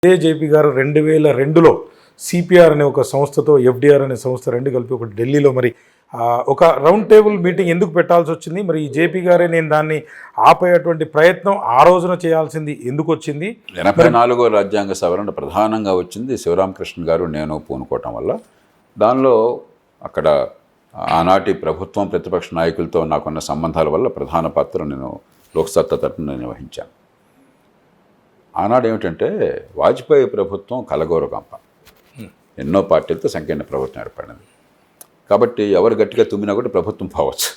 ఇదే జేపీ గారు 2002లో సిపిఆర్ అనే ఒక సంస్థతో ఎఫ్డిఆర్ అనే సంస్థ రెండు కలిపి ఒక ఢిల్లీలో మరి ఒక రౌండ్ టేబుల్ మీటింగ్ ఎందుకు పెట్టాల్సి వచ్చింది? మరి ఈ జేపీ గారే నేను దాన్ని ఆపేటువంటి ప్రయత్నం ఆ రోజున చేయాల్సింది ఎందుకు వచ్చింది? 84వ రాజ్యాంగ సవరణ ప్రధానంగా వచ్చింది శివరామకృష్ణ గారు నేను పూనుకోవటం వల్ల. దానిలో అక్కడ ఆనాటి ప్రభుత్వం ప్రతిపక్ష నాయకులతో నాకున్న సంబంధాల వల్ల ప్రధాన పాత్ర నేను లోక్సత్తా తరపున నిర్వహించాను. ఆనాడు ఏమిటంటే వాజ్పేయి ప్రభుత్వం కలగోరగంప, ఎన్నో పార్టీలతో సంకీర్ణ ప్రభుత్వం ఏర్పడింది. కాబట్టి ఎవరు గట్టిగా తుమ్మినా కూడా ప్రభుత్వం పోవచ్చు.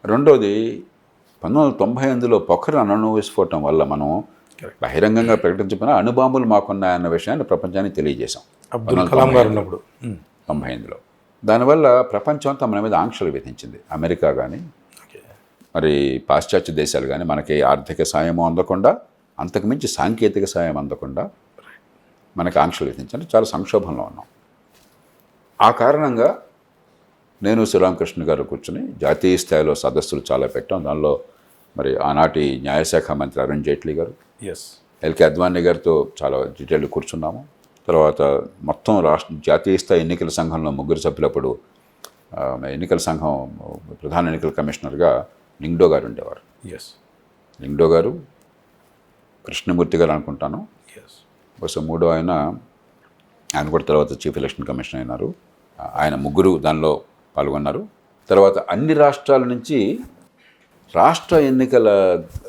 రెండోది 1998లో పొఖరాన్ అణు విస్ఫోటం వల్ల మనం బహిరంగంగా ప్రకటించకపోయినా అణుబాంబులు మాకున్నాయన్న విషయాన్ని ప్రపంచానికి తెలియజేశాం 1998లో. దానివల్ల ప్రపంచం అంతా మన మీద ఆంక్షలు విధించింది. అమెరికా కానీ మరి పాశ్చాత్య దేశాలు కానీ మనకి ఆర్థిక సాయం అందకుండా, అంతకుమించి సాంకేతిక సాయం అందకుండా మనకు ఆంక్షలు విధించాలి. చాలా సంక్షోభంలో ఉన్నాం. ఆ కారణంగా నేను శివరామకృష్ణ గారు కూర్చుని జాతీయ స్థాయిలో సదస్సులు చాలా పెట్టాం. దానిలో మరి ఆనాటి న్యాయశాఖ మంత్రి అరుణ్ జైట్లీ గారు, ఎల్కే అద్వానీ గారితో చాలా డీటెయిల్ కూర్చున్నాము. తర్వాత మొత్తం జాతీయ స్థాయి ఎన్నికల సంఘంలో 3 సభ్యులప్పుడు ఎన్నికల సంఘం ప్రధాన ఎన్నికల కమిషనర్గా లింగ్డో గారు ఉండేవారు. లింగ్డో గారు, కృష్ణమూర్తి గారు అనుకుంటాను, బహుశా మూడో ఆయన కూడా తర్వాత చీఫ్ ఎలక్షన్ కమిషనర్ అయినారు. ఆయన 3 దానిలో పాల్గొన్నారు. తర్వాత అన్ని రాష్ట్రాల నుంచి రాష్ట్ర ఎన్నికల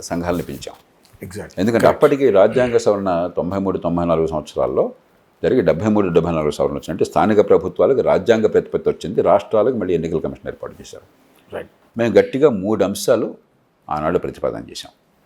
సంఘాలను పిలిచాం. ఎందుకంటే అప్పటికి రాజ్యాంగ సవరణ 93-94 సంవత్సరాల్లో జరిగి 73-74 సవరణ వచ్చింది. అంటే స్థానిక ప్రభుత్వాలకు రాజ్యాంగ ప్రతిపత్తి వచ్చింది, రాష్ట్రాలకు మళ్ళీ ఎన్నికల కమిషన్ ఏర్పాటు చేశారు. మేము గట్టిగా 3 అంశాలు ఆనాడు ప్రతిపాదన చేశాం.